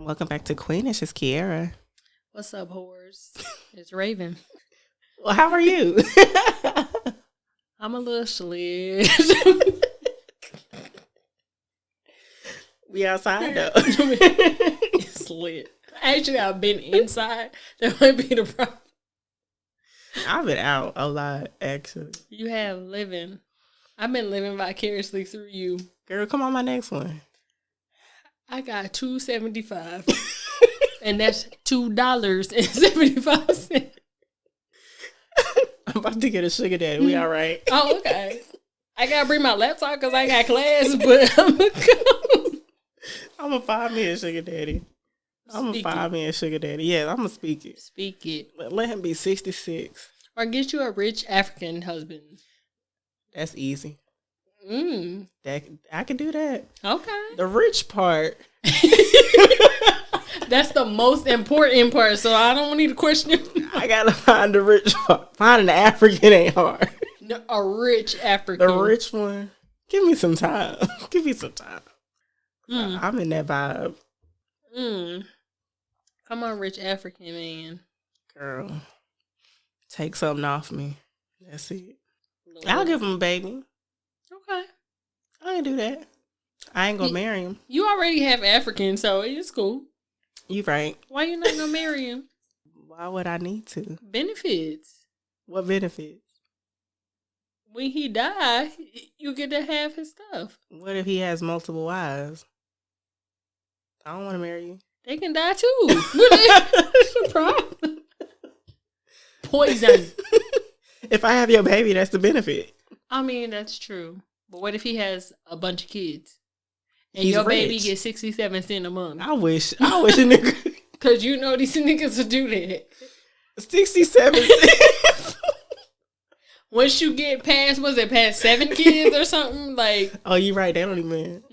Welcome back to Queenish. It's Kiara. What's up, whores? It's Raven. Well, how are you? I'm a little slid. We outside though. Slid. Actually, I've been inside. That might be the problem. I've been out a lot, actually. You have living. I've been living vicariously through you. Girl, come on my next one. I got $2.75. And that's $2.75. I'm about to get a sugar daddy. We all right? Oh, okay. I gotta bring my laptop because I got class, but I'm gonna come. I'm a 5-minute sugar daddy. I'm a 5-minute sugar daddy. Yeah, I'm gonna speak it. Speak it. Let him be 66. Or get you a rich African husband. That's easy. That I can do that. Okay. The rich part. That's the most important part, so I don't need to question. I gotta find the rich part. Finding the African ain't hard. No, a rich African. The rich one. Give me some time. Give me some time. I'm in that vibe. Come on, rich African man. Girl. Take something off me. That's it. I'll give him a baby. Okay. I can do that. I ain't gonna marry him. You already have African, so it's cool. You right. Why you not gonna marry him? Why would I need to? Benefits. What benefits? When he die, you get to have his stuff. What if he has multiple wives? I don't want to marry you. They can die too. What's the problem? Poison. If I have your baby, that's the benefit. I mean, that's true. But what if he has a bunch of kids? And He's your rich. baby gets 67 cents a month. I wish a nigga. Because you know these niggas will do that. 67 cents. Once you get past, was it past 7 kids or something? Like, oh, you right. They don't even.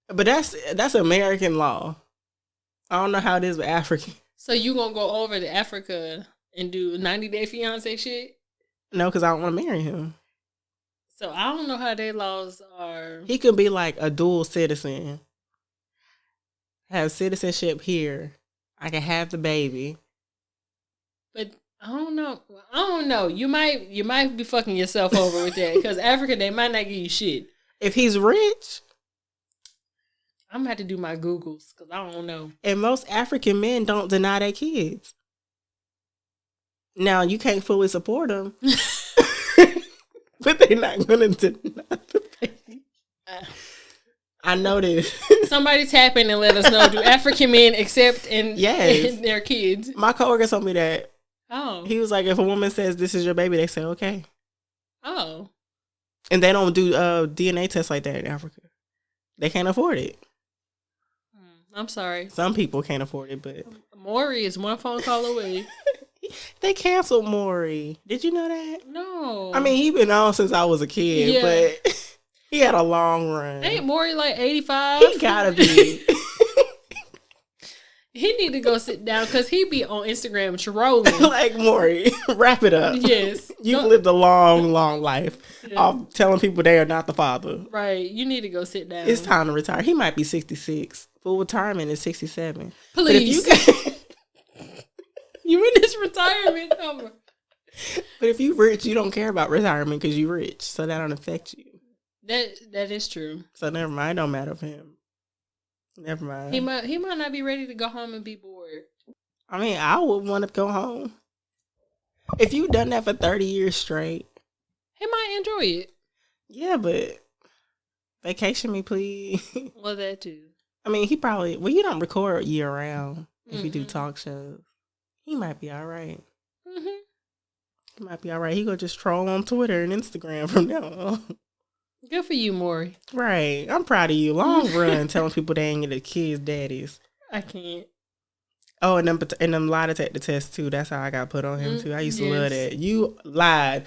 But that's American law. I don't know how it is with African. So you gonna go over to Africa and do 90-day fiance shit? No, because I don't want to marry him. So I don't know how their laws are. He could be like a dual citizen. Have citizenship here. I can have the baby. But I don't know. You might be fucking yourself over with that. Because Africa, they might not give you shit. If he's rich. I'm gonna have to do my Googles because I don't know. And most African men don't deny their kids. Now, you can't fully support them. But they're not going to deny the baby. I know this. Somebody tap in and let us know. Do African men accept and their kids? My coworker told me that. Oh. He was like, if a woman says this is your baby, they say okay. Oh. And they don't do DNA tests like that in Africa. They can't afford it. I'm sorry. Some people can't afford it, but Maury is one phone call away. They canceled Maury. Did you know that? No. I mean, he been on since I was a kid, but he had a long run. Ain't Maury like 85? He gotta be. He need to go sit down because he be on Instagram trolling. Like Maury, wrap it up. Yes. You've lived a long, long life of telling people they are not the father. Right. You need to go sit down. It's time to retire. He might be 66. Full retirement is 67. Please. You in this retirement number. But if you rich, you don't care about retirement because you rich. So that don't affect you. That is true. So never mind. It don't matter for him. Never mind. He might not be ready to go home and be bored. I mean, I would want to go home. If you've done that for 30 years straight. He might enjoy it. Yeah, but vacation me, please. Well, that too. I mean, he probably... Well, you don't record year round if you do talk shows. He might be all right. He might be all right. He gonna just troll on Twitter and Instagram from now on. Good for you, Maury. Right. I'm proud of you. Long run telling people they ain't get the kids' daddies. I can't. Oh, and them lie detector tests, too. That's how I got put on him, too. I used to love that. You lied.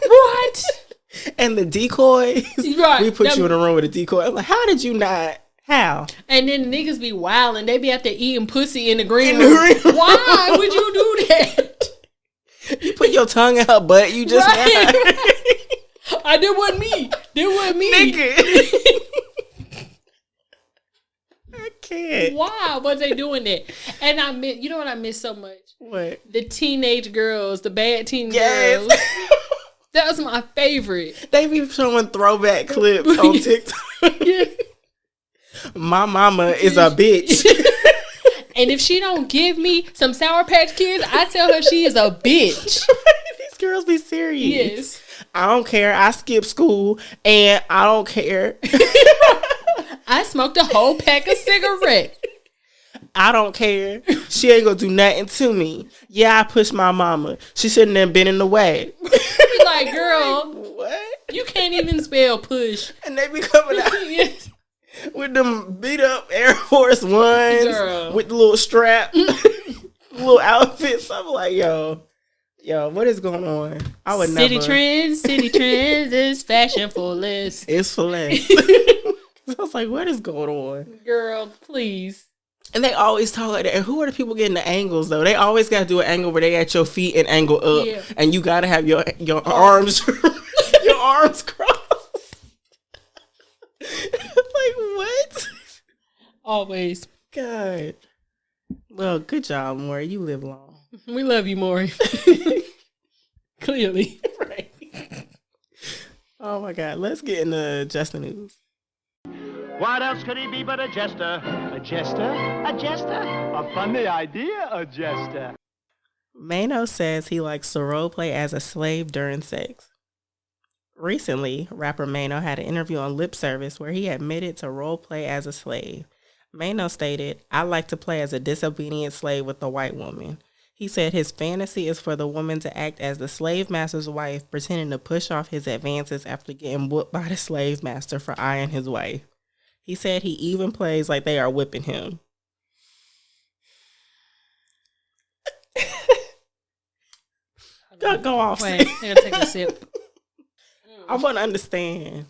What? And the decoys. Right. We put you in a room with a decoy. I'm like, how did you not? How? And then niggas be wild and they be out there eating pussy in the green room. Why would you do that? You put your tongue in her butt. You just lied. That wasn't me. That wasn't me. Nigga. I can't. Why was they doing that? And I miss, you know what I miss so much? What? The teenage girls, the bad teen girls. That was my favorite. They be showing throwback clips on TikTok. Yeah. My mama is a bitch. And if she don't give me some Sour Patch Kids, I tell her she is a bitch. These girls be serious. Yes. I don't care. I skip school and I don't care. I smoked a whole pack of cigarettes. I don't care. She ain't gonna do nothing to me. Yeah, I pushed my mama. She shouldn't have been in the way. Be like, girl, what? You can't even spell push. And they be coming out Yes. with them beat up Air Force Ones, Girl. with the little strap, little outfits. I'm like, yo, what is going on? I would City never. Trends is fashion for less. It's for less. I was like, what is going on? Girl, please. And they always talk like that. And who are the people getting the angles though? They always got to do an angle where they at your feet and angle up, and you got to have your arms your arms crossed. Like what? Always. God. Well, good job, Maury. You live long. We love you, Maury. Clearly. Right. Oh my God. Let's get into Justin News. What else could he be but a jester? A jester? A jester? A funny idea, a jester. Maino says he likes to role play as a slave during sex. Recently, rapper Maino had an interview on Lip Service where he admitted to role play as a slave. Maino stated, "I like to play as a disobedient slave with a white woman." He said his fantasy is for the woman to act as the slave master's wife, pretending to push off his advances after getting whooped by the slave master for eyeing his wife. He said he even plays like they are whipping him. Go off. Wait, I gotta take a sip. I want to understand.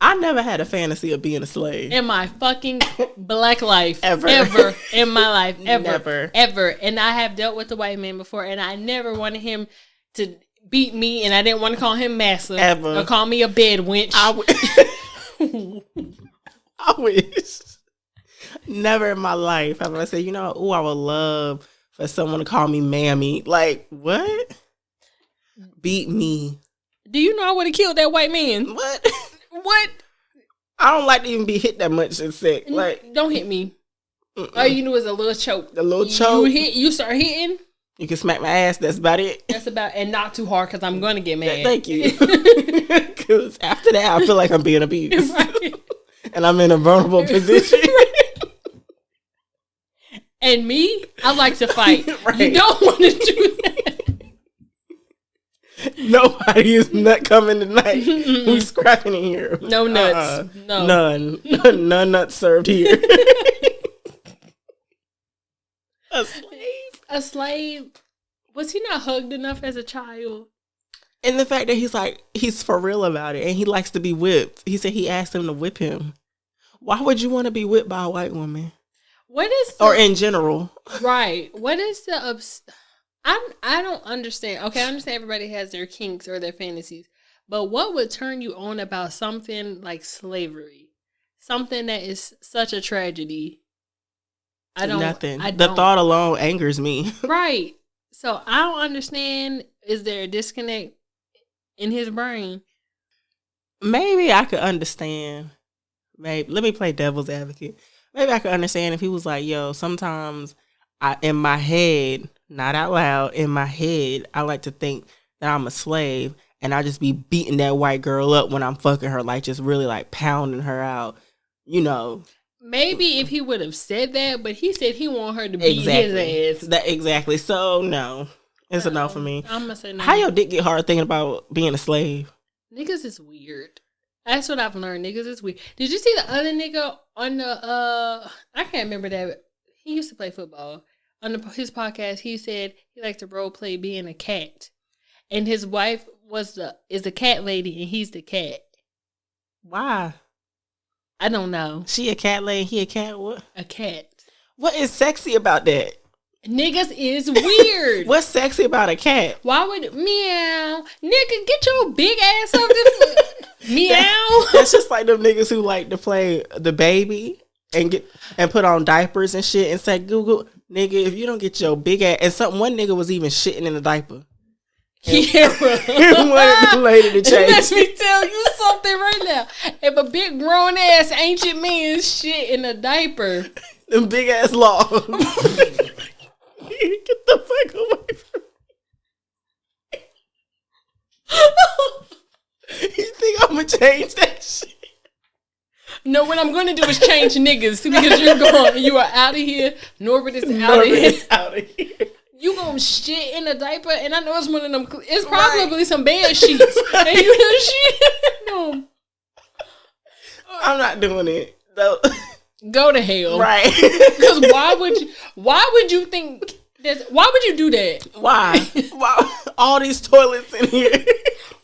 I never had a fantasy of being a slave. In my fucking black life. Ever in my life. Never. Ever. And I have dealt with the white man before, and I never wanted him to beat me, and I didn't want to call him massa. Ever. Or call me a bed wench. I wish. Never in my life have I said, I would love for someone to call me mammy. Like, what? Beat me. Do you know I would have killed that white man? What? What? I don't like to even be hit that much in sex. Like, don't hit me. All you knew is a little choke. A little choke. You start hitting. You can smack my ass. That's about it. That's about, and not too hard because I'm going to get mad. Thank you. Because after that, I feel like I'm being abused. Right. And I'm in a vulnerable position. And me, I like to fight. Right. You don't want to do that. Nobody is nut coming tonight. Who's scrapping in here? No nuts. No. None. None nuts served here. A slave? A slave? Was he not hugged enough as a child? And the fact that he's for real about it and he likes to be whipped. He said he asked him to whip him. Why would you want to be whipped by a white woman? What is or in general? Right. What is the I don't understand. Okay, I understand everybody has their kinks or their fantasies. But what would turn you on about something like slavery? Something that is such a tragedy. Nothing. The thought alone angers me. Right. So I don't understand. Is there a disconnect in his brain? Maybe I could understand. Maybe let me play devil's advocate. Maybe I could understand if he was like, yo, sometimes in my head, not out loud, in my head, I like to think that I'm a slave and I just be beating that white girl up when I'm fucking her, like just really like pounding her out, Maybe if he would have said that, but he said he want her to beat his ass. Exactly. So no, it's a no for me. I'm gonna say no. How your dick get hard thinking about being a slave? Niggas is weird. That's what I've learned. Niggas is weird. Did you see the other nigga on the I can't remember that. He used to play football. On his podcast, he said he liked to role play being a cat, and his wife is the cat lady, and he's the cat. Why? I don't know. She a cat lady, he a cat what? A cat. What is sexy about that? Niggas is weird. What's sexy about a cat? Why would meow? Nigga, get your big ass off the meow. That's just like them niggas who like to play the baby and put on diapers and shit and say, Google, nigga, if you don't get your big ass, and one nigga was even shitting in a diaper. Yeah, wanted the lady to change. Let me tell you something right now. If a big grown ass ancient man shit in a diaper, them big ass logs. Get the fuck away from me. You think I'm gonna change that shit? No, what I'm gonna do is change niggas because you are out of here. Norbert is out of here. You gonna shit in a diaper, and I know it's one of them. It's probably some bed sheets, and you done shit in them. I'm not doing it. Though. Go to hell, right? Because why would you think that? Why would you do that? Why? All these toilets in here.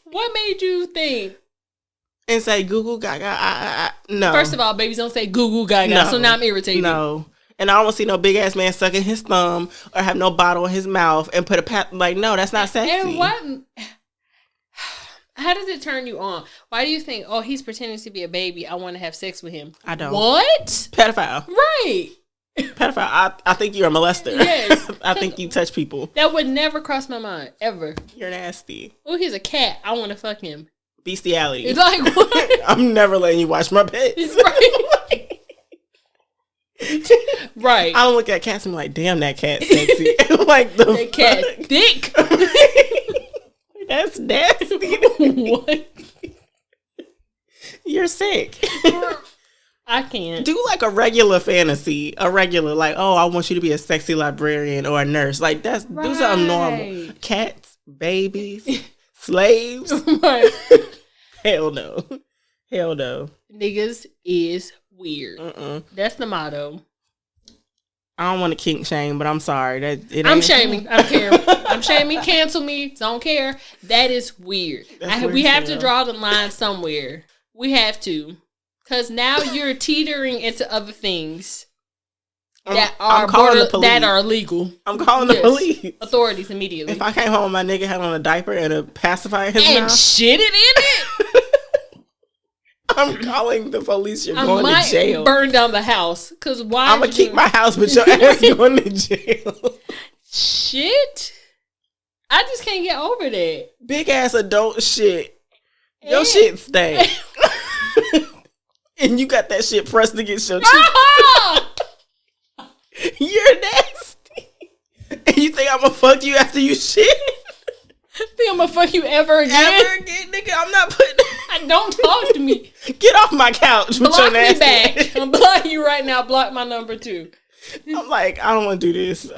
What made you think? And say Google Gaga? No. First of all, babies don't say Google Gaga, no. So now I'm irritated. No. And I don't want to see no big ass man sucking his thumb or have no bottle in his mouth and put no, that's not sexy. And what? How does it turn you on? Why do you think, oh, he's pretending to be a baby, I want to have sex with him? I don't. What? Pedophile. Right. Pedophile. I think you're a molester. Yes. I think you touch people. That would never cross my mind, ever. You're nasty. Oh, he's a cat. I want to fuck him. Bestiality. It's like, what? I'm never letting you watch my pets. Right. Right. I don't look at cats and be like, damn, that cat's sexy. Like that cat thick. That's nasty. What? You're sick. I can't. Do like a regular fantasy. A regular, like, oh, I want you to be a sexy librarian or a nurse. Like, do something normal. Cats, babies, slaves. Right. Hell no. Hell no. Niggas is weird. That's the motto. I don't want to kink shame, but I'm sorry. I'm shaming. I don't care. I'm shaming. Cancel me. Don't care. That is weird. We have to draw the line somewhere. We have to. Because now you're teetering into other things that are illegal. I'm calling the police. Authorities immediately. If I came home, my nigga had on a diaper and a pacifier in his mouth. And shitted in it? I'm calling the police. You're going to jail. Burn down the house. Cause why? I'm gonna keep my house, but your ass going to jail. Shit. I just can't get over that. Big ass adult shit. Your shit stay. And you got that shit pressed against your cheek. You're nasty. And you think I'm gonna fuck you after you shit? Think I'm gonna fuck you ever again? Ever again, nigga? I'm not putting. Don't talk to me. Get off my couch. Block me back. I'm blocking you right now. Block my number too. I'm like, I don't want to do this.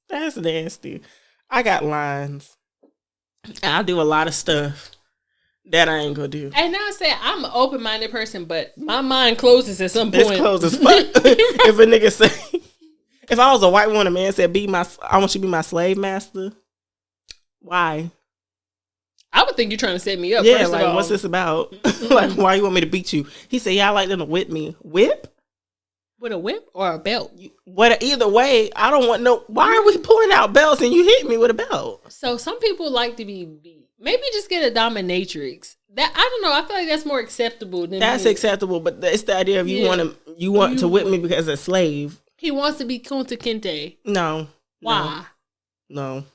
That's nasty. I got lines. I'll do a lot of stuff that I ain't gonna do. And I say I'm an open-minded person, but my mind closes at some point. It's closed as fuck. If a nigga say, if I was a white woman, a man said, I want you to be my slave master. Why? I would think you're trying to set me up. Yeah, first like, of all. what's this about? Like, why you want me to beat you? He said, yeah, I like them to whip me. Whip? With a whip or a belt? Either way, I don't want no. Why are we pulling out belts and you hit me with a belt? So some people like to be beat. Maybe just get a dominatrix. That, I don't know. I feel like that's more acceptable than acceptable, but it's the idea of you want to whip me because a slave. He wants to be Kunta Kinte. No. Why? No.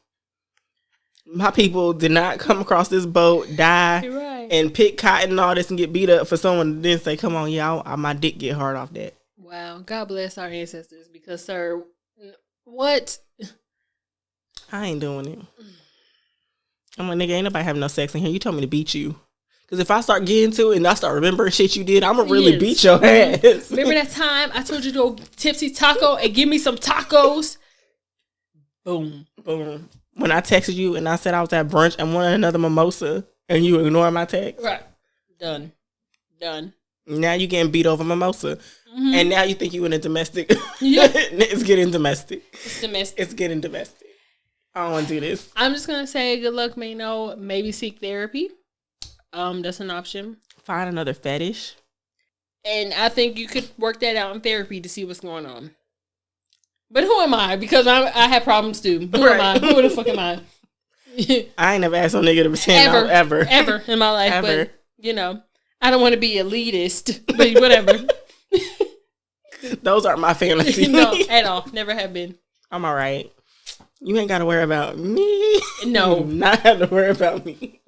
My people did not come across this boat, die, and pick cotton and all this and get beat up for someone to then say, come on, y'all, my dick get hard off that. Wow. God bless our ancestors because, sir, what? I ain't doing it. I'm like, nigga, ain't nobody having no sex in here. You told me to beat you. Because if I start getting to it and I start remembering shit you did, I'm going to really beat your ass. Remember that time I told you to go Tipsy Taco and give me some tacos? Boom. Boom. When I texted you and I said I was at brunch and wanted another mimosa and you ignored my text. Right. Done. Now you getting beat over mimosa. Mm-hmm. And now you think you in a domestic. Yeah. It's getting domestic. It's getting domestic. I don't want to do this. I'm just going to say good luck, Maino. Maybe seek therapy. That's an option. Find another fetish. And I think you could work that out in therapy to see what's going on. But who am I? Because I have problems too. Who am I? Who the fuck am I? I ain't never asked no nigga to pretend ever in my life. Ever. But, I don't want to be elitist. But whatever. Those aren't my fantasies. No, at all. Never have been. I'm all right. You ain't got to worry about me. No. Not have to worry about me.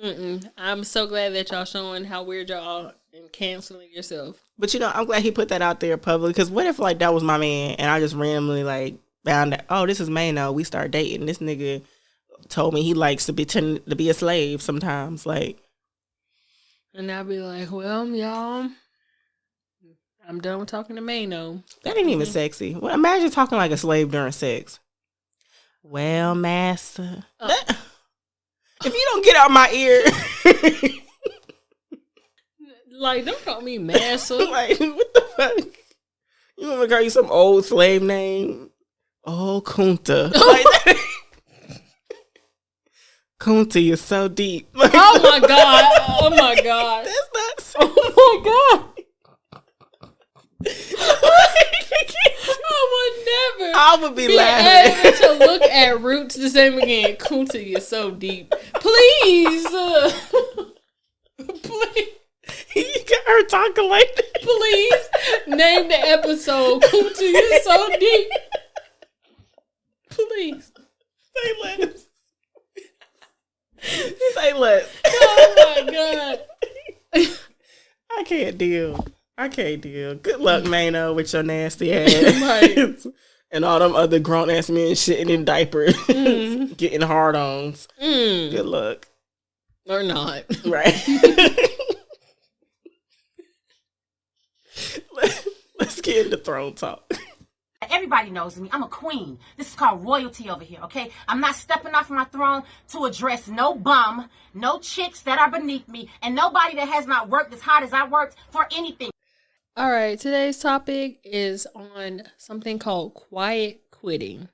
I'm so glad that y'all showing how weird y'all are and canceling yourself. But, I'm glad he put that out there publicly. Because what if, like, that was my man and I just randomly, like, found out, oh, this is Maino. We start dating. This nigga told me he likes to be a slave sometimes. Like. And I'll be like, well, y'all, I'm done with talking to Maino. That ain't even sexy. Well, imagine talking like a slave during sex. Well, master. If you don't get out my ear. Like, don't call me master. Like, what the fuck? You want me to call you some old slave name? Oh, Kunta. Like, Kunta, you're so deep. Like, oh my God. Oh my God. That's not so. Oh my God. I would never. I would be laughing. Able to look at Roots the same again. Kunta, you're so deep. Please. Please. You got her talking like that. Please name the episode Kunta, you're so deep. Please. Say less. Say less. Oh my God. I can't deal. Good luck, Maino, with your nasty ass. Right. And all them other grown ass men shitting in diapers, getting hard ons. Good luck. Or not. Right. Let's get into throne talk. Everybody knows me. I'm a queen. This is called royalty over here, okay? I'm not stepping off my throne to address no bum, no chicks that are beneath me, and nobody that has not worked as hard as I worked for anything. All right, today's topic is on something called quiet quitting.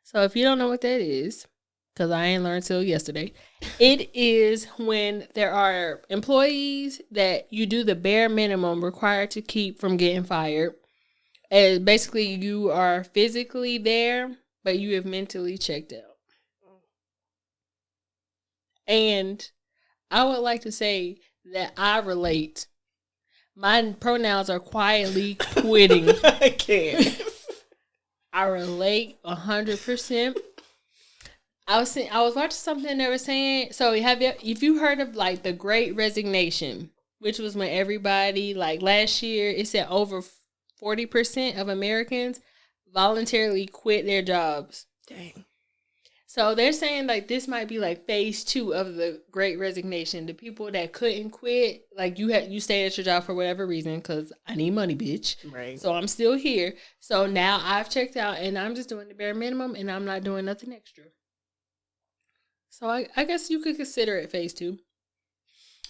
So if you don't know what that is, because I ain't learned till yesterday, it is when there are employees that you do the bare minimum required to keep from getting fired. And basically you are physically there, but you have mentally checked out. And I would like to say that I relate. My pronouns are quietly quitting. I can't. I relate 100%. I was watching something they were saying. So if you heard of like the Great Resignation, which was when everybody, like last year, it said over 40% of Americans voluntarily quit their jobs. Dang. So they're saying like this might be like phase 2 of the Great Resignation. The people that couldn't quit, like you stayed at your job for whatever reason, because I need money, bitch. Right. So I'm still here. So now I've checked out and I'm just doing the bare minimum and I'm not doing nothing extra. So I guess you could consider it phase 2.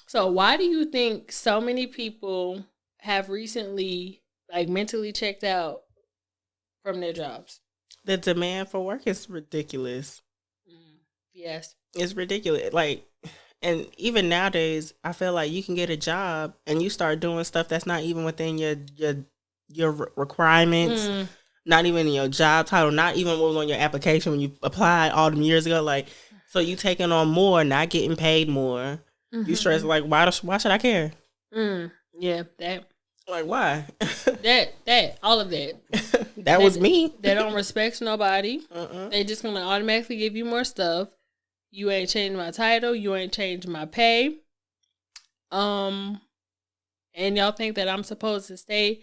So why do you think so many people have recently like mentally checked out from their jobs? The demand for work is ridiculous. Yes. It's ridiculous. Like, and even nowadays, I feel like you can get a job and you start doing stuff that's not even within your requirements, not even in your job title, not even what was on your application when you applied all them years ago. Like, so you taking on more, not getting paid more. You stress like, why should I care? Yeah, that. Like, why? All of that. That was me. They don't respect nobody. They just gonna automatically give you more stuff. You ain't changed my title. You ain't changed my pay. And y'all think that I'm supposed to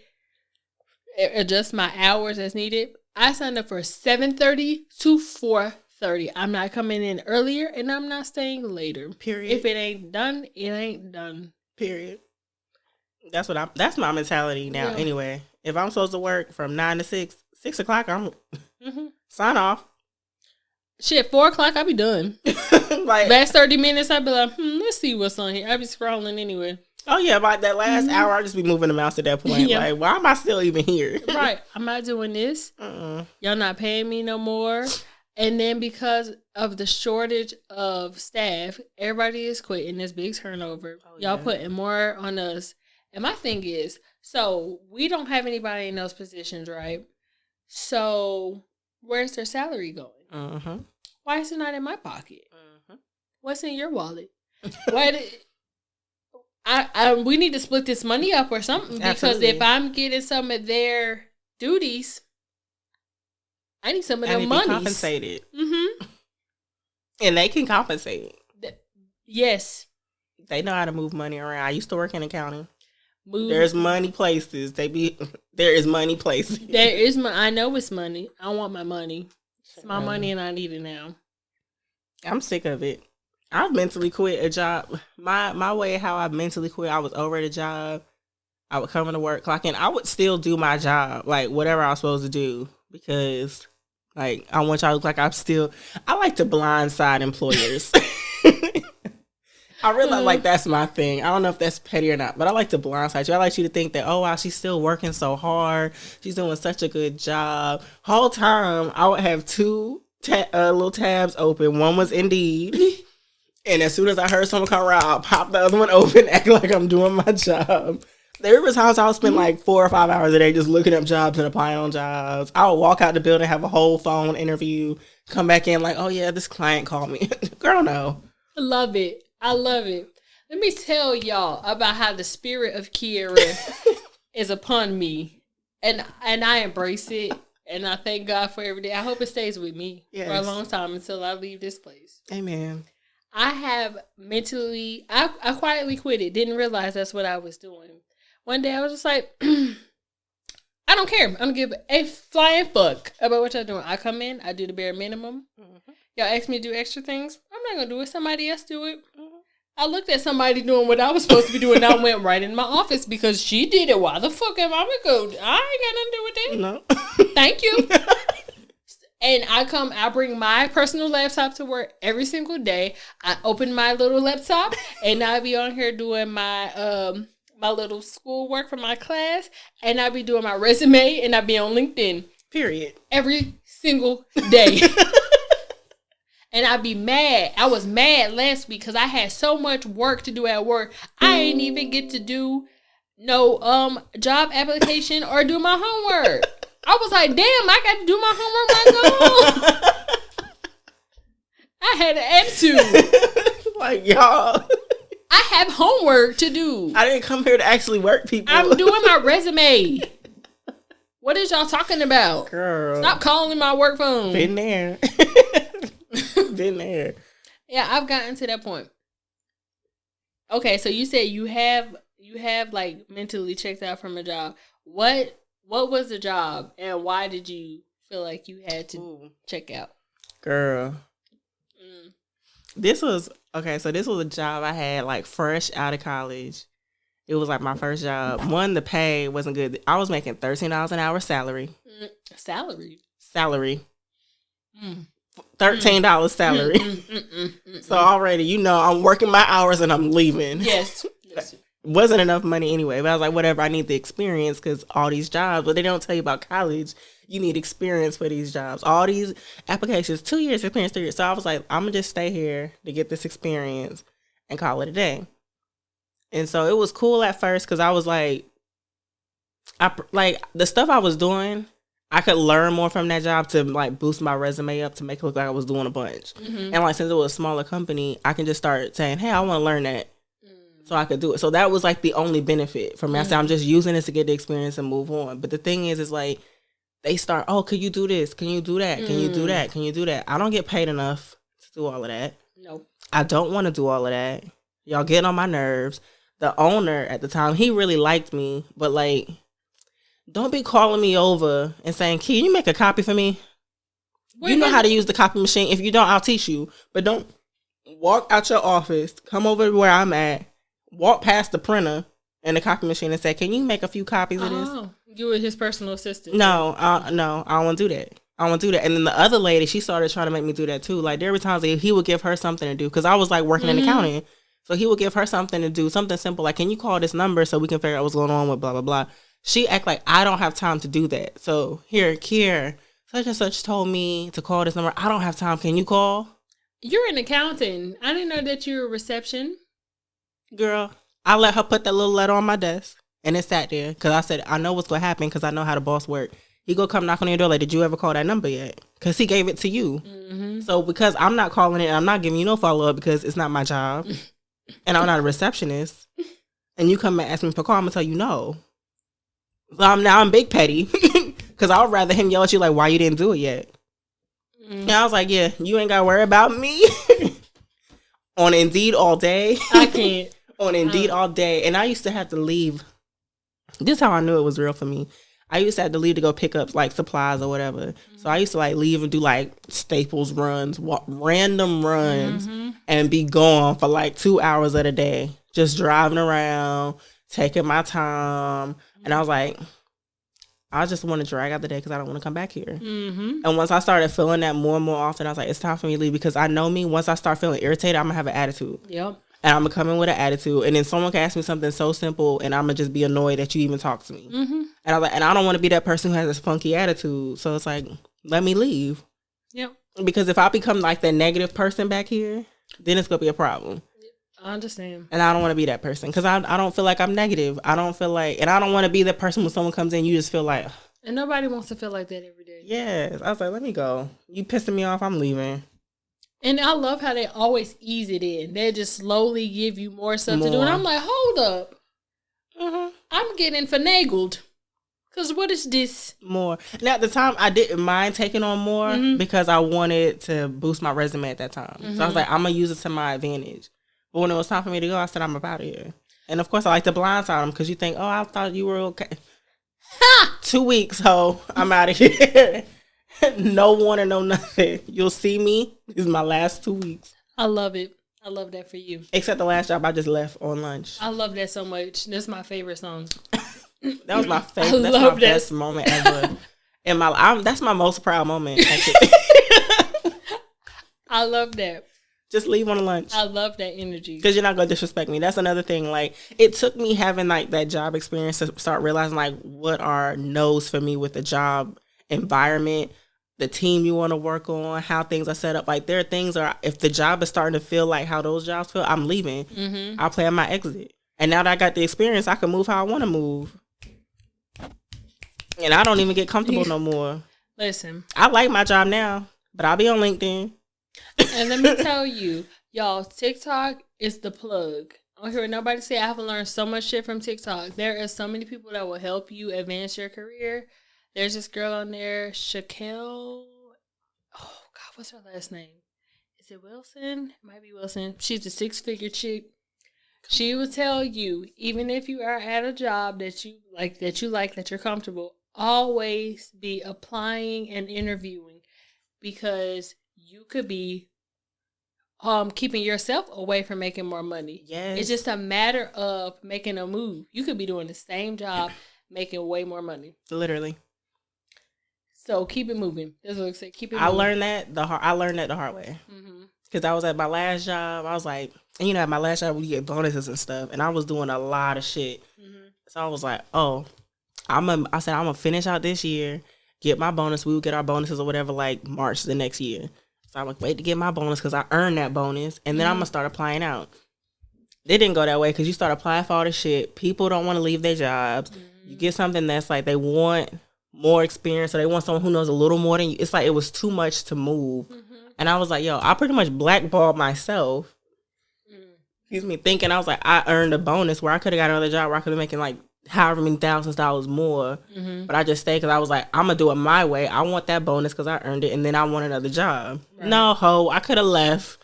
adjust my hours as needed. I signed up for 7:30 to 4:30. I'm not coming in earlier and I'm not staying later. Period. If it ain't done, it ain't done. Period. That's my mentality now. Yeah. Anyway, if I'm supposed to work from 9 to 6 o'clock, I'm sign off. Shit, 4 o'clock, I'll be done. Like, last 30 minutes, I'll be like, let's see what's on here. I'll be scrolling anyway. Oh, yeah, by that last hour, I'll just be moving the mouse at that point. Yeah. Like, why am I still even here? Right. I'm not doing this. Y'all not paying me no more. And then because of the shortage of staff, everybody is quitting. There's big turnover. Y'all putting more on us. And my thing is, so we don't have anybody in those positions, right? So where's their salary going? Why is it not in my pocket? What's in your wallet? We need to split this money up or something. Because if I'm getting some of their duties. I need some of and them be monies. compensated. Mm-hmm. And they can compensate. Yes. They know how to move money around. I used to work in accounting. Move. There's money places. There is money places. There is I know it's money. I want my money. It's my money and I need it now. I'm sick of it. I've mentally quit a job. My way how I mentally quit, I was over the job. I would come into work, clock in. I would still do my job, like whatever I was supposed to do, because like I want y'all to look like I like to blindside employers. I realize like that's my thing. I don't know if that's petty or not, but I like to blindside you. I like you to think that, oh wow, she's still working so hard. She's doing such a good job. Whole time I would have two little tabs open. One was Indeed. And as soon as I heard someone come around, I'll pop the other one open, act like I'm doing my job. There was times I would spend like 4 or 5 hours a day just looking up jobs and applying on jobs. I would walk out the building, have a whole phone interview, come back in like, oh yeah, this client called me. Girl, no. I love it. I love it. Let me tell y'all about how the spirit of Kiera is upon me. And I embrace it. And I thank God for every day. I hope it stays with me for a long time until I leave this place. Amen. I have mentally, I quietly quit it. Didn't realize that's what I was doing. One day I was just like, I don't care. I'm going to give a flying fuck about what y'all doing. I come in, I do the bare minimum. Mm-hmm. Y'all ask me to do extra things. I'm not going to do it. Somebody else do it. Mm-hmm. I looked at somebody doing what I was supposed to be doing. And I went right in my office because she did it. Why the fuck am I going to go? I ain't got nothing to do with that. No. Thank you. And I bring my personal laptop to work every single day. I open my little laptop and I be on here doing my my little schoolwork for my class. And I be doing my resume and I be on LinkedIn. Period. Every single day. And I'd be mad. I was mad last week because I had so much work to do at work. I ain't even get to do no job application or do my homework. I was like, damn, I got to do my homework right now. I had an attitude. Like, y'all. I have homework to do. I didn't come here to actually work, people. I'm doing my resume. What is y'all talking about? Girl. Stop calling my work phone. Been there. Been there. Yeah, I've gotten to that point. Okay, so you said you have like mentally checked out from a job. What was the job and why did you feel like you had to check out? Girl. This was a job I had like fresh out of college. It was like my first job. One, the pay wasn't good. I was making $13 an hour salary. Salary. $13 salary. So already, I'm working my hours and I'm leaving. Yes. Wasn't enough money anyway. But I was like, whatever, I need the experience because all these jobs, but they don't tell you about college. You need experience for these jobs. All these applications, 2 years experience, 3 years. So I was like, I'm going to just stay here to get this experience and call it a day. And so it was cool at first because I was like, the stuff I was doing, I could learn more from that job to like boost my resume up to make it look like I was doing a bunch. Mm-hmm. And like since it was a smaller company, I can just start saying, hey, I want to learn that. So I could do it. So that was like the only benefit for me. I said, I'm just using this to get the experience and move on. But the thing is like, they start, oh, can you do this? Can you do that? Can you do that? Can you do that? I don't get paid enough to do all of that. Nope. I don't want to do all of that. Y'all get on my nerves. The owner at the time, he really liked me. But like, don't be calling me over and saying, can you make a copy for me? You know how to use the copy machine. If you don't, I'll teach you. But don't walk out your office, come over to where I'm at, walk past the printer and the copy machine and say, can you make a few copies of this? You were his personal assistant. No, I don't want to do that. I want to do that. And then the other lady, she started trying to make me do that too. Like there were times that he would give her something to do because I was like working in accounting. So he would give her something to do, something simple. Like, can you call this number so we can figure out what's going on with blah, blah, blah. She act like I don't have time to do that. So here, Kier, such and such told me to call this number. I don't have time. Can you call? You're an accountant. I didn't know that you were reception. Girl, I let her put that little letter on my desk. And it sat there because I said, I know what's going to happen because I know how the boss work. He go come knock on your door like, did you ever call that number yet? Because he gave it to you. Mm-hmm. So because I'm not calling it, I'm not giving you no follow-up because it's not my job. And I'm not a receptionist. And you come and ask me for a call, I'm going to tell you no. So I'm big petty. Because I would rather him yell at you like, why you didn't do it yet? And I was like, yeah, you ain't got to worry about me. On Indeed all day. I can't. On Indeed all day. And I used to have to leave. This is how I knew it was real for me. I used to have to leave to go pick up like supplies or whatever. So I used to like leave and do like Staples runs, random runs, and be gone for like 2 hours of the day. Just driving around, taking my time. And I was like, I just want to drag out the day because I don't want to come back here. And once I started feeling that more and more often, I was like, it's time for me to leave because I know me. Once I start feeling irritated, I'm going to have an attitude. Yep. And I'm going to come in with an attitude. And then someone can ask me something so simple and I'm going to just be annoyed that you even talk to me. And I was like, and I don't want to be that person who has this funky attitude. So it's like, let me leave. Yep. Because if I become like the negative person back here, then it's going to be a problem. I understand. And I don't want to be that person because I don't feel like I'm negative. I don't feel like, and I don't want to be the person when someone comes in, you just feel like. And nobody wants to feel like that every day. Yes. I was like, let me go. You pissing me off, I'm leaving. And I love how they always ease it in. They just slowly give you more stuff to do. And I'm like, hold up. I'm getting finagled. Because what is this? More. Now, at the time, I didn't mind taking on more because I wanted to boost my resume at that time. So I was like, I'm going to use it to my advantage. But when it was time for me to go, I said, I'm up out of here. And of course, I like to blindside them because you think, oh, I thought you were okay. 2 weeks, ho. I'm out of here. No warning, no nothing. You'll see me. This is my last 2 weeks. I love it. I love that for you. Except the last job I just left on lunch. I love that so much. That's my favorite song. That was my favorite. That's my best moment ever. And that's my most proud moment. I love that. Just leave on the lunch. I love that energy. Because you're not going to disrespect me. That's another thing. Like, it took me having, like, that job experience to start realizing, like, what are no's for me with the job environment, the team you want to work on, how things are set up. Like, there are things where if the job is starting to feel like how those jobs feel, I'm leaving. I'll plan my exit. And now that I got the experience, I can move how I want to move. And I don't even get comfortable no more. Listen. I like my job now, but I'll be on LinkedIn. And let me tell you, y'all, TikTok is the plug. I don't hear nobody say I haven't learned so much shit from TikTok. There are so many people that will help you advance your career. There's this girl on there, Shaquille. Oh, God, what's her last name? Is it Wilson? It might be Wilson. She's a 6-figure chick. She will tell you, even if you are at a job that you like, that you're comfortable, always be applying and interviewing because you could be keeping yourself away from making more money. Yes. It's just a matter of making a move. You could be doing the same job, making way more money. Literally. So keep it moving. That's what I say. Keep it moving. I learned that the hard way. Because I was at my last job. I was like, and you know, at my last job, we get bonuses and stuff. And I was doing a lot of shit. So I was like, oh, I said, I'm going to finish out this year, get my bonus. We would get our bonuses or whatever, like March the next year. So I'm like, wait to get my bonus because I earned that bonus. And then I'm going to start applying out. It didn't go that way because you start applying for all this shit. People don't want to leave their jobs. You get something that's like they want more experience or they want someone who knows a little more than you. It's like it was too much to move. And I was like, yo, I pretty much blackballed myself. Excuse me, thinking I was like, I earned a bonus where I could have got another job where I could have been making like however many thousands of dollars more. But I just stayed because I was like, I'm going to do it my way. I want that bonus because I earned it. And then I want another job. Right. No, ho, I could have left.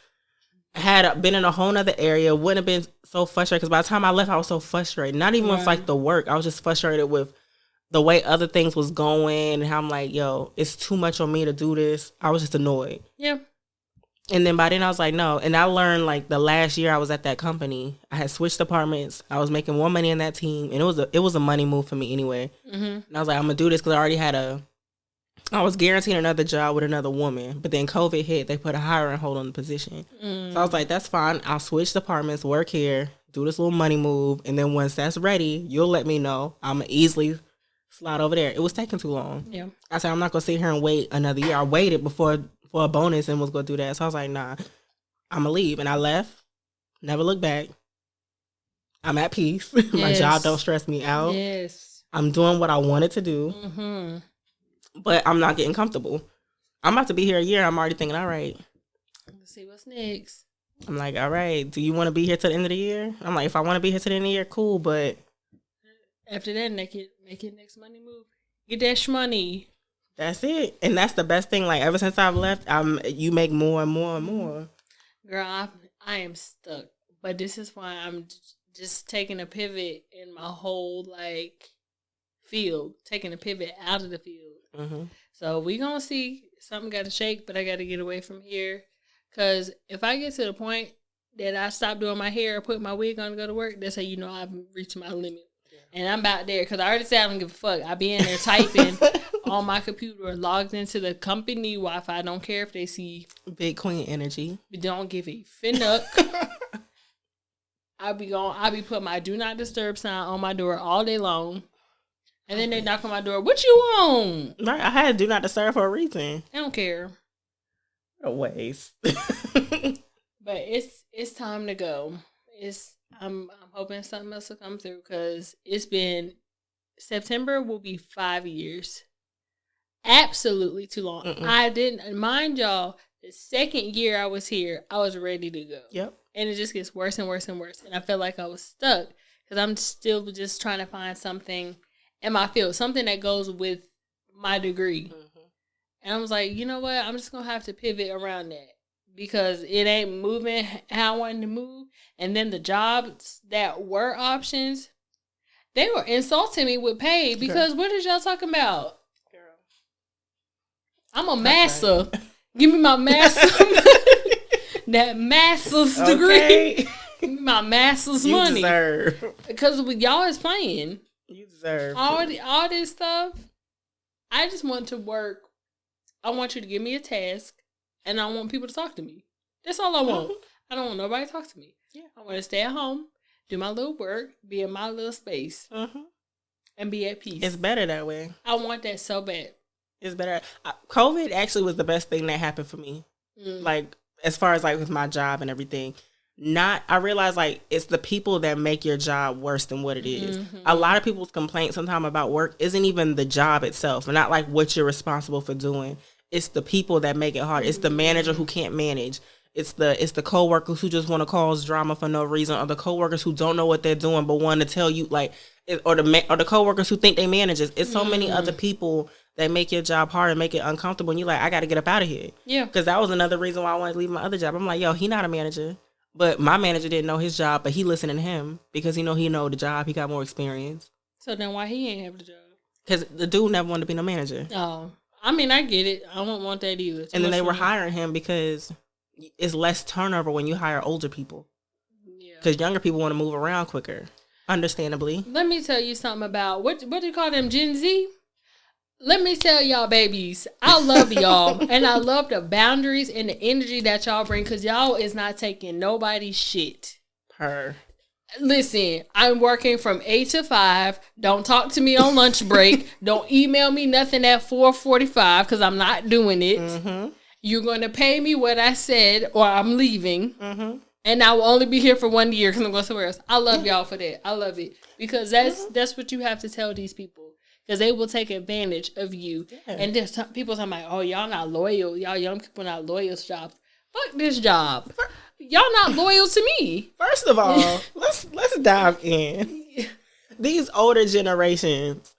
Had been in a whole nother area. Wouldn't have been so frustrated because by the time I left, I was so frustrated. Not even with like the work. I was just frustrated with the way other things was going and how I'm like, yo, it's too much on me to do this. I was just annoyed. Yeah. And then by then I was like, no. And I learned like the last year I was at that company, I had switched departments. I was making more money in that team. And it was a money move for me anyway. And I was like, I'm going to do this because I already had I was guaranteed another job with another woman. But then COVID hit. They put a hiring hold on the position. So I was like, that's fine. I'll switch departments, work here, do this little money move. And then once that's ready, you'll let me know. I'm going to easily slide over there. It was taking too long. Yeah. I said, I'm not going to sit here and wait another year. I waited for a bonus and was going to do that. So I was like, nah, I'm going to leave. And I left. Never looked back. I'm at peace. Yes. My job don't stress me out. Yes. I'm doing what I wanted to do. But I'm not getting comfortable. I'm about to be here a year. I'm already thinking, all right. Let's see what's next. I'm like, all right, do you want to be here till the end of the year? I'm like, if I want to be here till the end of the year, cool, but after that, make it next money move. Get that shmoney. That's it. And that's the best thing. Like, ever since I've left, you make more and more and more. Girl, I am stuck. But this is why I'm just taking a pivot in my whole, like, field. Taking a pivot out of the field. Mm-hmm. So we gonna see. Something got to shake, but I got to get away from here. Because if I get to the point that I stop doing my hair or put my wig on to go to work, that's how you know I've reached my limit. And I'm about there because I already said I don't give a fuck. I be in there typing on my computer, logged into the company Wi-Fi. I don't care if they see Big Queen energy. Don't give a finnuck. I be putting my do not disturb sign on my door all day long. And then they knock on my door. What you want? Right, I had do not disturb for a reason. I don't care. What a waste. But it's time to go. I'm hoping something else will come through because it's been September will be 5 years. Absolutely too long. Mm-mm. I didn't mind y'all. The second year I was here, I was ready to go. Yep. And it just gets worse and worse and worse. And I felt like I was stuck because I'm still just trying to find something in my field, something that goes with my degree. Mm-hmm. And I was like, you know what? I'm just gonna have to pivot around that. Because it ain't moving how I wanted to move. And then the jobs that were options, they were insulting me with pay. Because what is y'all talking about? Girl. I'm a master. Right. Give me my master. That master's degree. Give me my master's money. Deserve. Because y'all is playing. You deserve. All this stuff. I just want to work. I want you to give me a task. And I want people to talk to me. That's all I want. Mm-hmm. I don't want nobody to talk to me. Yeah. I want to stay at home, do my little work, be in my little space, and be at peace. It's better that way. I want that so bad. It's better. COVID actually was the best thing that happened for me. Like, as far as, like, with my job and everything. I realize, like, it's the people that make your job worse than what it is. Mm-hmm. A lot of people's complaints sometimes about work isn't even the job itself, and not, like, what you're responsible for doing. It's the people that make it hard. It's the manager who can't manage. It's the coworkers who just want to cause drama for no reason, or the coworkers who don't know what they're doing but want to tell you, like, or the coworkers who think they managers. It's so many other people that make your job hard and make it uncomfortable. And you're like, I got to get up out of here. Yeah. Because that was another reason why I wanted to leave my other job. I'm like, yo, he not a manager, but my manager didn't know his job, but he listening to him because he know the job. He got more experience. So then why he ain't have the job? Because the dude never wanted to be no manager. Oh. I mean, I get it. I don't want that either. And then they were hiring him because it's less turnover when you hire older people. Yeah. Because younger people want to move around quicker, understandably. Let me tell you something about, what do you call them, Gen Z? Let me tell y'all, babies, I love y'all. And I love the boundaries and the energy that y'all bring because y'all is not taking nobody's shit. Listen, I'm working from 8 to 5. Don't talk to me on lunch break. Don't email me nothing at 4:45 because I'm not doing it. Mm-hmm. You're going to pay me what I said or I'm leaving. Mm-hmm. And I will only be here for 1 year because I'm going somewhere else. I love y'all for that. I love it. Because that's what you have to tell these people. Because they will take advantage of you. Yeah. And there's people talking about, oh, y'all not loyal. Y'all young people not loyal to jobs. Fuck this job. Y'all not loyal to me. First of all, let's dive in. These older generations,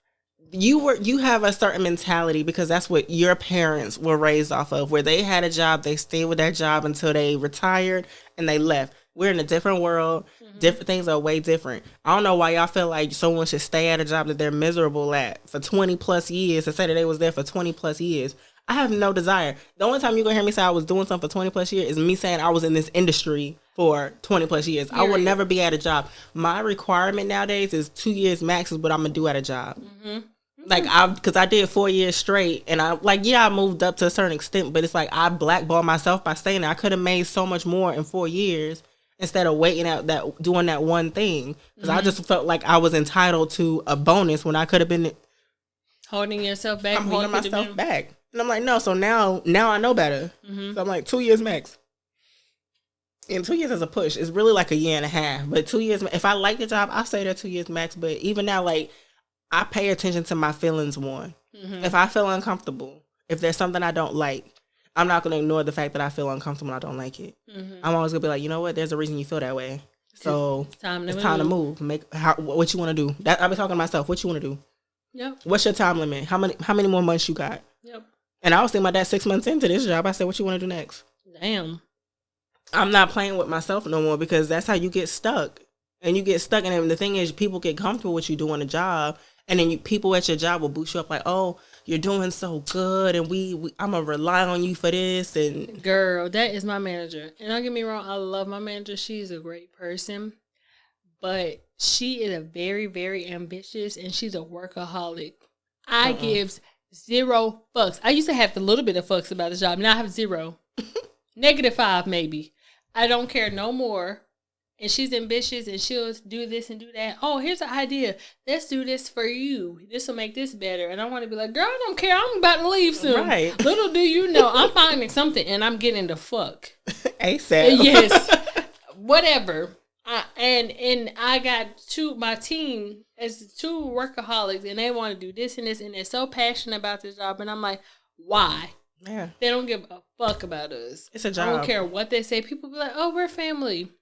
you have a certain mentality because that's what your parents were raised off of, where they had a job, they stayed with that job until they retired and they left. We're in a different world. Mm-hmm. Different things are way different. I don't know why y'all feel like someone should stay at a job that they're miserable at for 20 plus years and say that they was there for 20 plus years. I have no desire. The only time you're going to hear me say I was doing something for 20 plus years is me saying I was in this industry for 20 plus years. I will never be at a job. My requirement nowadays is 2 years max is what I'm going to do at a job. Mm-hmm. Like, because I did 4 years straight, and I moved up to a certain extent, but it's like I blackballed myself by staying there. I could have made so much more in 4 years instead of waiting out doing that one thing. Because I just felt like I was entitled to a bonus when I could have been holding yourself back. I'm holding myself back. And I'm like, no, so now I know better. Mm-hmm. So I'm like, 2 years max. And 2 years is a push. It's really like a year and a half. But 2 years, if I like the job, I'll stay there 2 years max. But even now, like, I pay attention to my feelings more. Mm-hmm. If I feel uncomfortable, if there's something I don't like, I'm not going to ignore the fact that I feel uncomfortable and I don't like it. Mm-hmm. I'm always going to be like, you know what? There's a reason you feel that way. So it's time to move. What you want to do. I be talking to myself. What you want to do? Yep. What's your time limit? How many more months you got? Yep. And I was thinking about that 6 months into this job. I said, what you want to do next? Damn. I'm not playing with myself no more, because that's how you get stuck. And you get stuck. And then the thing is, people get comfortable with you doing a job. And then people at your job will boost you up like, oh, you're doing so good. And I'm going to rely on you for this. And girl, that is my manager. And don't get me wrong, I love my manager. She's a great person. But she is a very, very ambitious, and she's a workaholic. I gives 0 fucks. I used to have a little bit of fucks about the job. Now I have 0. -5 maybe. I don't care no more. And she's ambitious, and she'll do this and do that. Oh, here's an idea. Let's do this for you. This will make this better. And I want to be like, girl, I don't care. I'm about to leave soon. Right. Little do you know, I'm finding something, and I'm getting the fuck. ASAP. Yes. Whatever. And I got my team as 2 workaholics, and they want to do this and this, and they're so passionate about this job. And I'm like, why? Yeah. They don't give a fuck about us. It's a job. I don't care what they say. People be like, oh, we're family.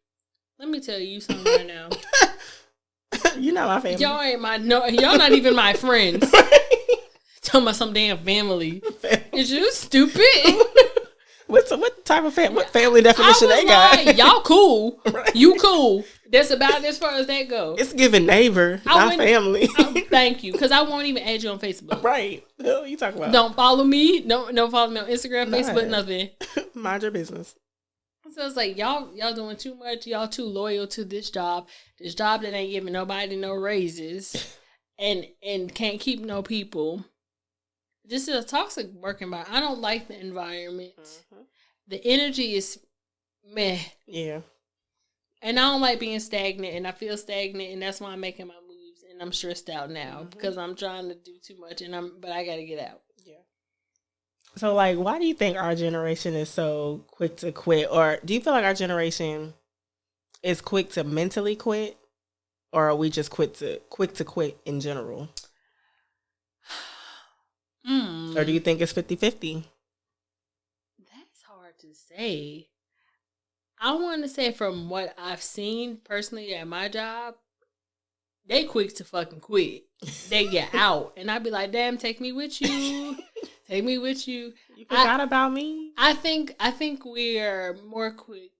Let me tell you something right now. You're not my family. Y'all ain't y'all not even my friends. Talking about some damn family. Is you stupid? What type of what family definition they got? Like, y'all cool. Right. You cool. That's about as far as that goes. It's giving neighbor, not family. Thank you. Because I won't even add you on Facebook. Right. What you talking about? Don't follow me. Don't follow me on Instagram, Facebook, nothing. Mind your business. So it's like, y'all doing too much. Y'all too loyal to this job. This job that ain't giving nobody no raises. And can't keep no people. This is a toxic work environment. I don't like the environment. Mm-hmm. The energy is meh. Yeah. And I don't like being stagnant, and I feel stagnant, and that's why I'm making my moves, and I'm stressed out now because I'm trying to do too much, but I got to get out. Yeah. So, like, why do you think our generation is so quick to quit? Or do you feel like our generation is quick to mentally quit? Or are we just quick to quit in general? Or do you think it's 50-50? That's hard to say. I want to say from what I've seen personally at my job, they quick to fucking quit. They get out. And I'd be like, damn, take me with you. Take me with you. You forgot about me? I think we're more quick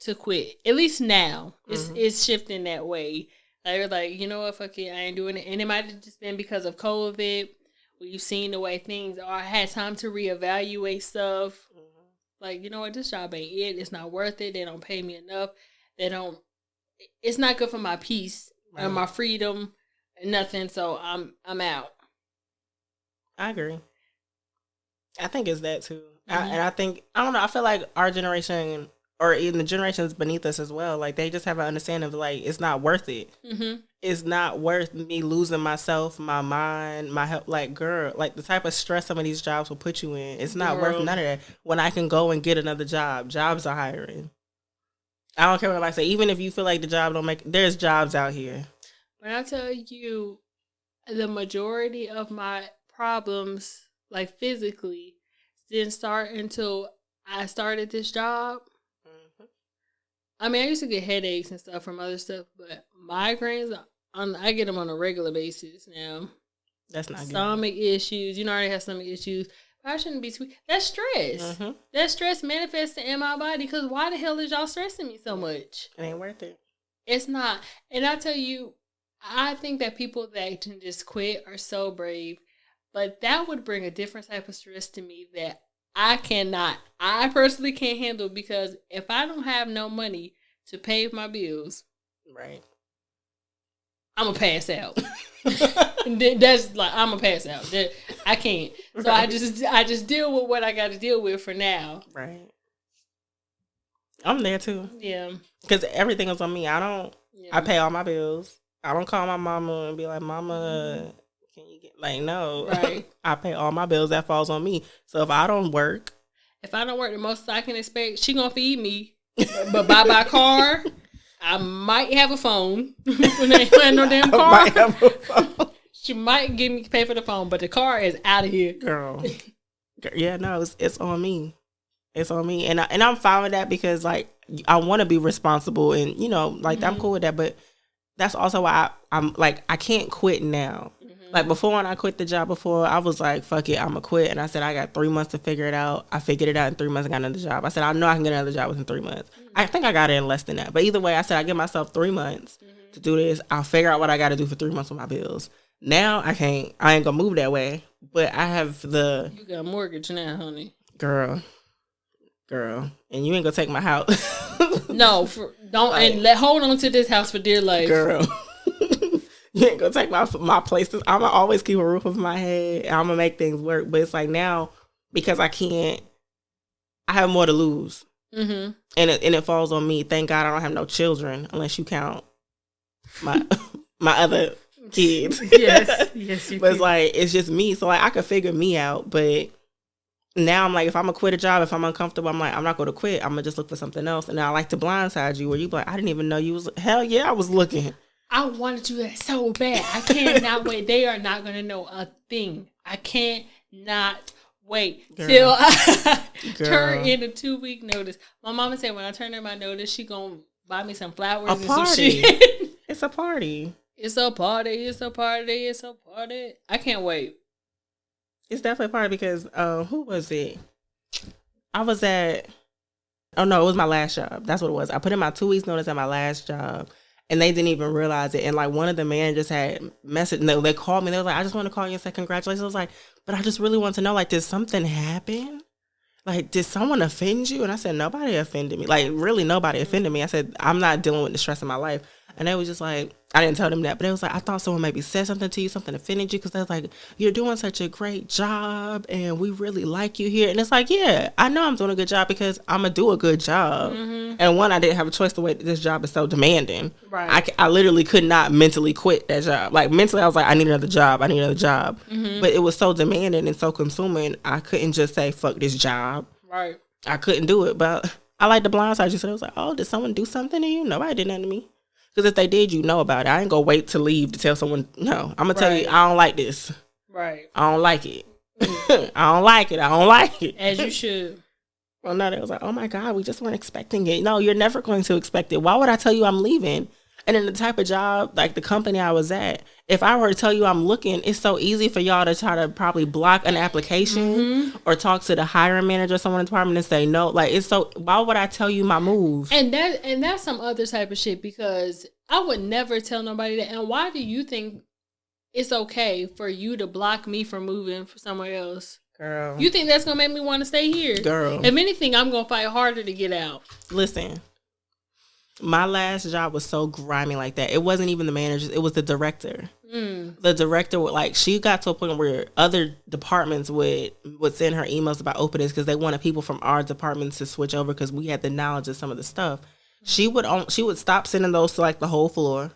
to quit. At least now. It's shifting that way. Like, we're like, you know what, fuck it, I ain't doing it. And it might have just been because of COVID. We've seen the way things are. I had time to reevaluate stuff. Like, you know what, this job ain't it. It's not worth it. They don't pay me enough. It's not good for my peace and my freedom and nothing. So I'm out. I agree. I think it's that too. And I think, I don't know, I feel like our generation, or even the generations beneath us as well, like, they just have an understanding of, like, it's not worth it. Mm-hmm. It's not worth me losing myself, my mind, my health. Like, girl, like, the type of stress some of these jobs will put you in, it's not worth none of that. When I can go and get another job, jobs are hiring. I don't care what I say. Even if you feel like the job don't make, there's jobs out here. When I tell you, the majority of my problems, like, physically, didn't start until I started this job. I mean, I used to get headaches and stuff from other stuff, but migraines, I get them on a regular basis now. That's not good. Stomach issues. You know, I already have stomach issues. But I shouldn't be sweet. That's stress. That stress manifesting in my body, because why the hell is y'all stressing me so much? It ain't worth it. It's not. And I tell you, I think that people that can just quit are so brave. But that would bring a different type of stress to me that I personally can't handle, because if I don't have no money to pay my bills, right, I'm going to pass out. That's like, I'm going to pass out. I can't. So right. I just deal with what I got to deal with for now. Right. I'm there too. Yeah. Because everything is on me. I pay all my bills. I don't call my mama and be like, mama, can you get, like, no. Right. I pay all my bills. That falls on me. So if I don't work, the most I can expect, she gonna feed me. But buy car, I might have a phone. When they have no damn car, I might have a phone. She might give me pay for the phone, but the car is out of here, girl. Yeah, no, it's on me. It's on me, and I'm fine with that, because, like, I want to be responsible, and, you know, like, I'm cool with that. But that's also why I'm like, I can't quit now. Like, before when I quit the job before, I was like, fuck it, I'm going to quit. And I said, I got 3 months to figure it out. I figured it out in 3 months and got another job. I said, I know I can get another job within 3 months. I think I got it in less than that. But either way, I said, I give myself 3 months to do this. I'll figure out what I got to do for 3 months with my bills. Now, I ain't going to move that way. But I have the... You got a mortgage now, honey. Girl. And you ain't going to take my house. No, don't. Like, and hold on to this house for dear life. Girl. You ain't gonna take my place. I'm gonna always keep a roof over my head. I'm gonna make things work. But it's like now, because I have more to lose. Mm-hmm. And it falls on me. Thank God I don't have no children, unless you count my other kids. Yes, you But it's like, it's just me. So like, I could figure me out. But now I'm like, if I'm gonna quit a job, if I'm uncomfortable, I'm like, I'm not gonna quit. I'm gonna just look for something else. And now I like to blindside you, where you be like, I didn't even know you was. Hell yeah, I was looking. I want to do that so bad. I cannot wait. They are not going to know a thing. I can't not wait till I turn in a 2-week notice. My mama said when I turn in my notice, she going to buy me some flowers and some shit. It's a party. It's a party. It's a party. It's a party. I can't wait. It's definitely a party because, who was it? I was at, it was my last job. That's what it was. I put in my 2 weeks notice at my last job. And they didn't even realize it. And like one of the managers had messaged, they called me. They was like, I just want to call you and say congratulations. I was like, but I just really want to know, like, did something happen? Like, did someone offend you? And I said, nobody offended me. Like, really, nobody offended me. I said, I'm not dealing with the stress in my life. And they was just like, I didn't tell them that, but it was like, I thought someone maybe said something to you, something offended you, because they was like, you're doing such a great job, and we really like you here. And it's like, yeah, I know I'm doing a good job because I'm going to do a good job. Mm-hmm. And one, I didn't have a choice the way this job is so demanding. Right. I literally could not mentally quit that job. Like, mentally, I was like, I need another job. Mm-hmm. But it was so demanding and so consuming, I couldn't just say, fuck this job. Right. I couldn't do it. But I like the blindside you said. I was like, oh, did someone do something to you? Nobody did nothing to me. Because if they did, you know about it. I ain't gonna wait to leave to tell someone, no. I'm gonna tell you, I don't like this. Right. I don't like it. I don't like it. As you should. Well, no, they was like, oh my God, we just weren't expecting it. No, you're never going to expect it. Why would I tell you I'm leaving? And in the type of job, like the company I was at, if I were to tell you I'm looking, it's so easy for y'all to try to probably block an application or talk to the hiring manager or someone in the department and say no. Like, it's so, why would I tell you my move? And that's some other type of shit, because I would never tell nobody that. And why do you think it's okay for you to block me from moving for somewhere else? Girl. You think that's going to make me want to stay here? Girl. If anything, I'm going to fight harder to get out. Listen. My last job was so grimy like that. It wasn't even the manager. It was the director. The director would, like, she got to a point where other departments would send her emails about openings because they wanted people from our departments to switch over because we had the knowledge of some of the stuff. She would stop sending those to, like, the whole floor.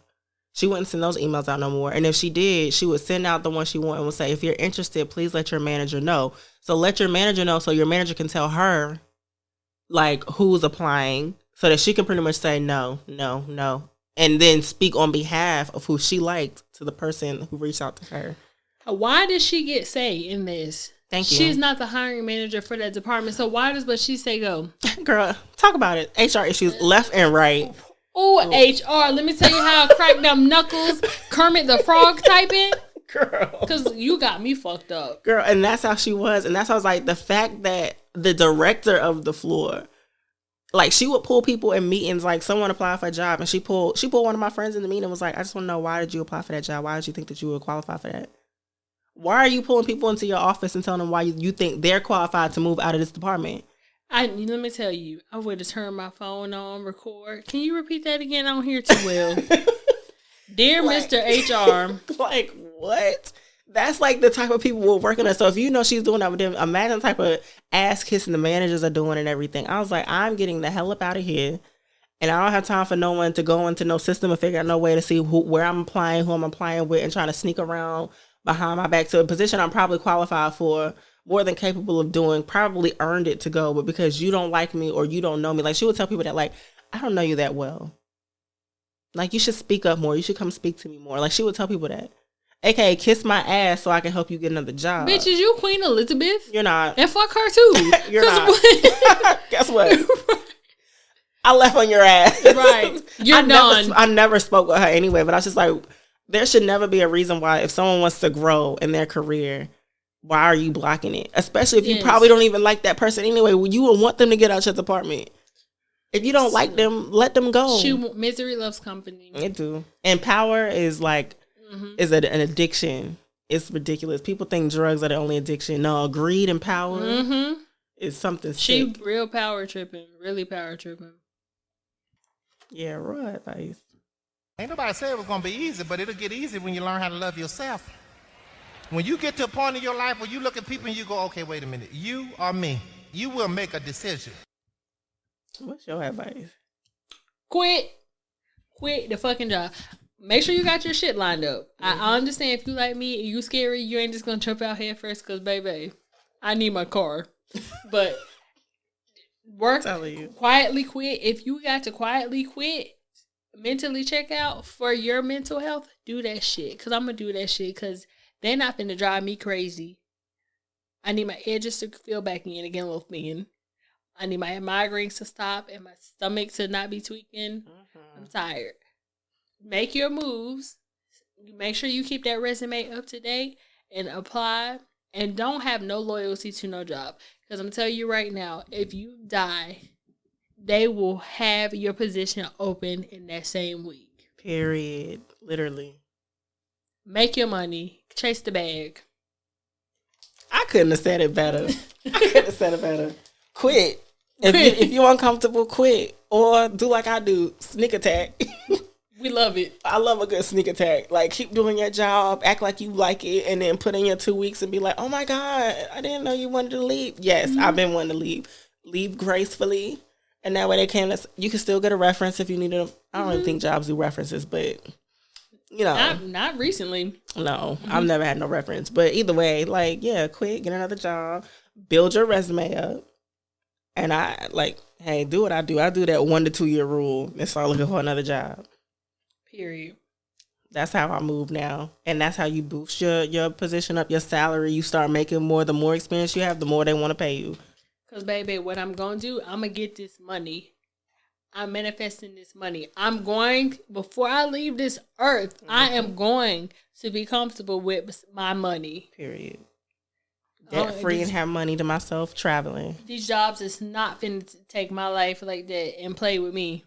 She wouldn't send those emails out no more. And if she did, she would send out the one she wanted and would say, if you're interested, please let your manager know. So let your manager know so your manager can tell her, like, who's applying, so that she can pretty much say no, and then speak on behalf of who she liked to the person who reached out to her. Why does she get say in this? Thank you. She's not the hiring manager for that department, so why does what she say go? Girl, talk about it. HR issues left and right. Oh, HR, let me tell you how I crack them knuckles, Kermit the Frog typing. Girl. Because you got me fucked up. Girl, and that's how she was. And that's how I was like, the fact that the director of the floor, like, she would pull people in meetings, like, someone applied for a job, and she pulled one of my friends in the meeting and was like, I just want to know, why did you apply for that job? Why did you think that you would qualify for that? Why are you pulling people into your office and telling them why you think they're qualified to move out of this department? Let me tell you, I would have turned my phone on, record. Can you repeat that again? I don't hear too well. Dear Mr. HR. Like, what? That's like the type of people we're working on. So if you know she's doing that with them, imagine the type of ass kissing the managers are doing and everything. I was like, I'm getting the hell up out of here. And I don't have time for no one to go into no system and figure out no way to see where I'm applying, who I'm applying with, and trying to sneak around behind my back to a position I'm probably qualified for, more than capable of doing, probably earned it to go, but because you don't like me or you don't know me. Like, she would tell people that, like, I don't know you that well. Like, you should speak up more. You should come speak to me more. Like, she would tell people that. AKA, kiss my ass so I can help you get another job. Bitch, is you Queen Elizabeth? You're not. And fuck her too. You're not. Guess what? I left on your ass. Right. You're done. I never spoke with her anyway, but I was just like, There should never be a reason why if someone wants to grow in their career, why are you blocking it? Especially if you probably don't even like that person anyway. You would want them to get out your apartment. If you don't like them, let them go. Misery loves company. It do. And power is like, is an addiction. It's ridiculous. People think drugs are the only addiction. No, greed and power is something sick. She real power tripping. Really power tripping. Yeah, real advice. Ain't nobody said it was going to be easy, but it'll get easy when you learn how to love yourself. When you get to a point in your life where you look at people and you go, okay, wait a minute, you or me, you will make a decision. What's your advice? Quit the fucking job. Make sure you got your shit lined up. I understand if you like me and you scary, you ain't just going to jump out here first because, baby, I need my car. But work, quietly quit. If you got to quietly quit, mentally check out for your mental health, do that shit. Because I'm going to do that shit because they're not finna drive me crazy. I need my edges to feel back in again, little thin. I need my migraines to stop and my stomach to not be tweaking. I'm tired. Make your moves. Make sure you keep that resume up to date and apply. And don't have no loyalty to no job. Because I'm telling you right now, if you die, they will have your position open in that same week. Period. Literally. Make your money. Chase the bag. I couldn't have said it better. Quit. If you're uncomfortable, quit. Or do like I do. Sneak attack. We love it. I love a good sneak attack. Like, keep doing your job. Act like you like it. And then put in your 2 weeks and be like, oh my God, I didn't know you wanted to leave. Yes, I've been wanting to leave. Leave gracefully. And that way they can, you can still get a reference if you need them. I don't even think jobs do references, but... You know, not recently. No, I've never had no reference. But either way, like, yeah, quit, get another job, build your resume up. And hey, do what I do. I do that 1 to 2 year rule and start looking for another job. Period. That's how I move now. And that's how you boost your position up, your salary. You start making more. The more experience you have, the more they want to pay you. Because, baby, what I'm going to do, I'm going to get this money. I'm manifesting this money. Before I leave this earth, I am going to be comfortable with my money. Period. Debt free and have money to myself traveling. These jobs is not finna take my life like that and play with me.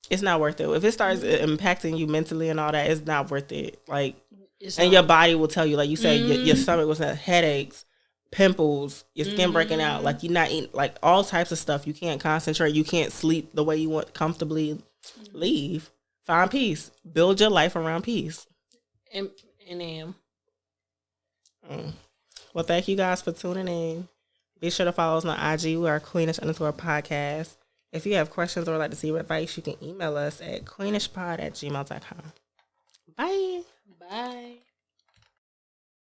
It's not worth it. If it starts impacting you mentally and all that, it's not worth it. Like, your body will tell you, like you said, your stomach was headaches, pimples, your skin breaking out, like you're not eating, like all types of stuff. You can't concentrate, you can't sleep the way you want comfortably. Leave, find peace, build your life around peace. And Well, thank you guys for tuning in. Be sure to follow us on IG. We are Queenish_podcast. If you have questions or would like to see advice, you can email us at queenishpod@gmail.com. Bye.